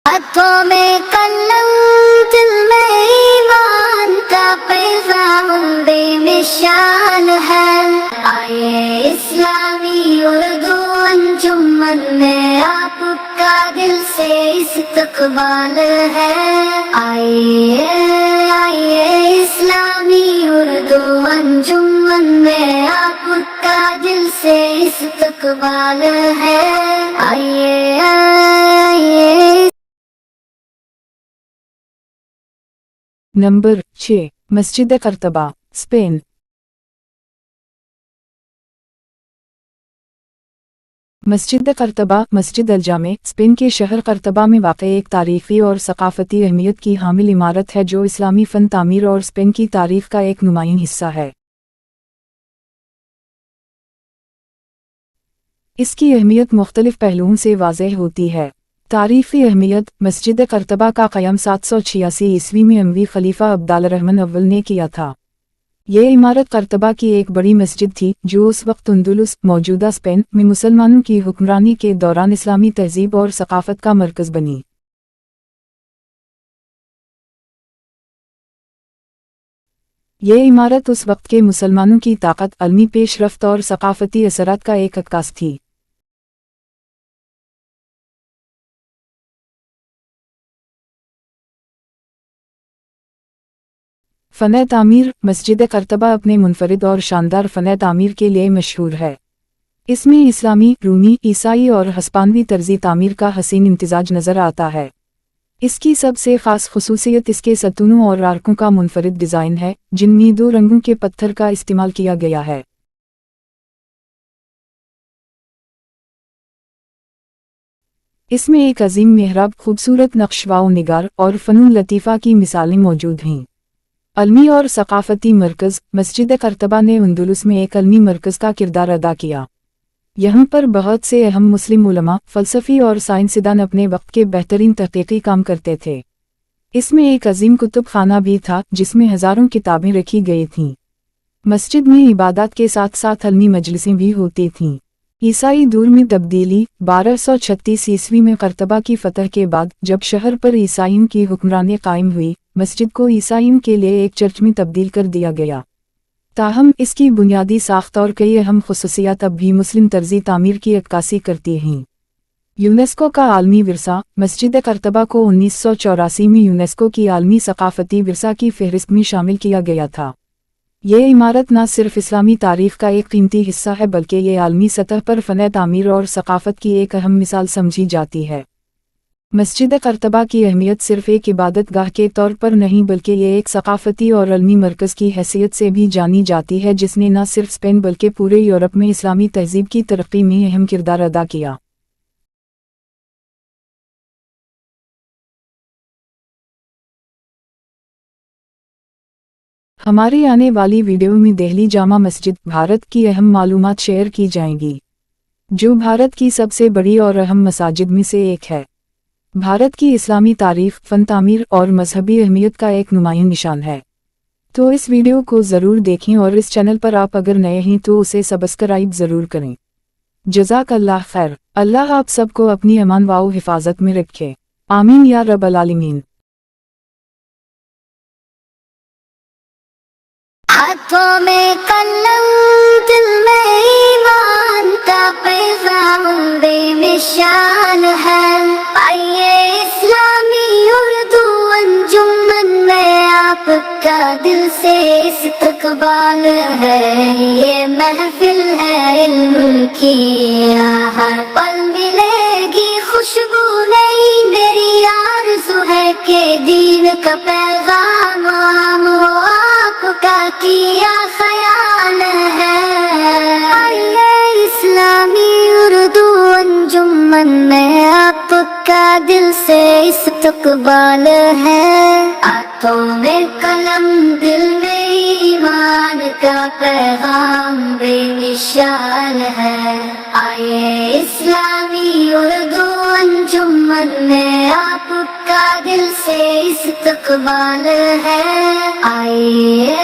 ہاتھوں میں قلم دل میں ایمان کا پیغام بے نشان ہے۔ آئیے اسلامی اردو انجمن میں آپ کا دل سے استقبال ہے۔ آئیے اسلامی اردو انجمن میں آپ کا دل سے استقبال ہے۔ آئیے نمبر 6 مسجد قرطبہ، اسپین۔ مسجد قرطبہ مسجد الجامع اسپین کے شہر قرطبہ میں واقع ایک تاریخی اور ثقافتی اہمیت کی حامل عمارت ہے جو اسلامی فن تعمیر اور اسپین کی تاریخ کا ایک نمایاں حصہ ہے۔ اس کی اہمیت مختلف پہلوؤں سے واضح ہوتی ہے۔ تاریخی اہمیت: مسجد قرطبہ کا قیام 786 عیسوی میں اموی خلیفہ عبدالرحمن اول نے کیا تھا۔ یہ عمارت قرطبہ کی ایک بڑی مسجد تھی جو اس وقت اندلس موجودہ اسپین میں مسلمانوں کی حکمرانی کے دوران اسلامی تہذیب اور ثقافت کا مرکز بنی۔ یہ عمارت اس وقت کے مسلمانوں کی طاقت، علمی پیش رفت اور ثقافتی اثرات کا ایک عکاس تھی۔ فن تعمیر: مسجد قرطبہ اپنے منفرد اور شاندار فن تعمیر کے لیے مشہور ہے۔ اس میں اسلامی، رومی، عیسائی اور ہسپانوی طرزی تعمیر کا حسین امتزاج نظر آتا ہے۔ اس کی سب سے خاص خصوصیت اس کے ستونوں اور آرکوں کا منفرد ڈیزائن ہے، جن میں 2 رنگوں کے پتھر کا استعمال کیا گیا ہے۔ اس میں ایک عظیم محراب، خوبصورت نقش و نگار اور فنون لطیفہ کی مثالیں موجود ہیں۔ علمی اور ثقافتی مرکز: مسجد قرطبہ نے اندلس میں ایک علمی مرکز کا کردار ادا کیا۔ یہاں پر بہت سے اہم مسلم علماء، فلسفی اور سائنسدان اپنے وقت کے بہترین تحقیقی کام کرتے تھے۔ اس میں ایک عظیم کتب خانہ بھی تھا جس میں ہزاروں کتابیں رکھی گئی تھیں۔ مسجد میں عبادات کے ساتھ ساتھ علمی مجلسیں بھی ہوتی تھیں۔ عیسائی دور میں تبدیلی: 1236 عیسوی میں قرطبہ کی فتح کے بعد جب شہر پر عیسائیوں کی حکمرانی قائم ہوئی، مسجد کو عیسائیوں کے لیے ایک چرچ میں تبدیل کر دیا گیا۔ تاہم اس کی بنیادی ساخت اور کئی اہم خصوصیات اب بھی مسلم طرزی تعمیر کی عکاسی کرتی ہیں۔ یونیسکو کا عالمی ورثہ: مسجد قرطبہ کو 1984 میں یونیسکو کی عالمی ثقافتی ورثہ کی فہرست میں شامل کیا گیا تھا۔ یہ عمارت نہ صرف اسلامی تاریخ کا ایک قیمتی حصہ ہے بلکہ یہ عالمی سطح پر فن تعمیر اور ثقافت کی ایک اہم مثال سمجھی جاتی ہے۔ مسجد قرطبہ کی اہمیت صرف ایک عبادت گاہ کے طور پر نہیں بلکہ یہ ایک ثقافتی اور علمی مرکز کی حیثیت سے بھی جانی جاتی ہے جس نے نہ صرف اسپین بلکہ پورے یورپ میں اسلامی تہذیب کی ترقی میں اہم کردار ادا کیا۔ ہماری آنے والی ویڈیو میں دہلی جامع مسجد، بھارت کی اہم معلومات شیئر کی جائیں گی، جو بھارت کی سب سے بڑی اور اہم مساجد میں سے ایک ہے۔ بھارت کی اسلامی تاریخ، فن تعمیر اور مذہبی اہمیت کا ایک نمایاں نشان ہے۔ تو اس ویڈیو کو ضرور دیکھیں اور اس چینل پر آپ اگر نئے ہیں تو اسے سبسکرائب ضرور کریں۔ جزاک اللہ خیر۔ اللہ آپ سب کو اپنی امان و حفاظت میں رکھے، آمین یا رب العالمین۔ ہاتھوں میں قلم دل میں ایمان کا پیغام بے نشان ہے۔ آئیے اسلامی اردو انجمن میں آپ کا دل سے استقبال ہے۔ یہ محفل ہے علم کی، ہر پل ملے گی خوشبو نئی، میری آرزو ہے کہ دین کا پیغام عام ہو، آپ کا کیا خیال ہے۔ آئیے اسلامی اردو انجمن میں آپ کا دل سے استقبال ہے۔ ہاتھوں میں قلم دل میں ایمان کا پیغام بے نشان ہے۔ آئیے اسلامی اردو انجمن میں آپ کا دل سے استقبال ہے۔ آئیے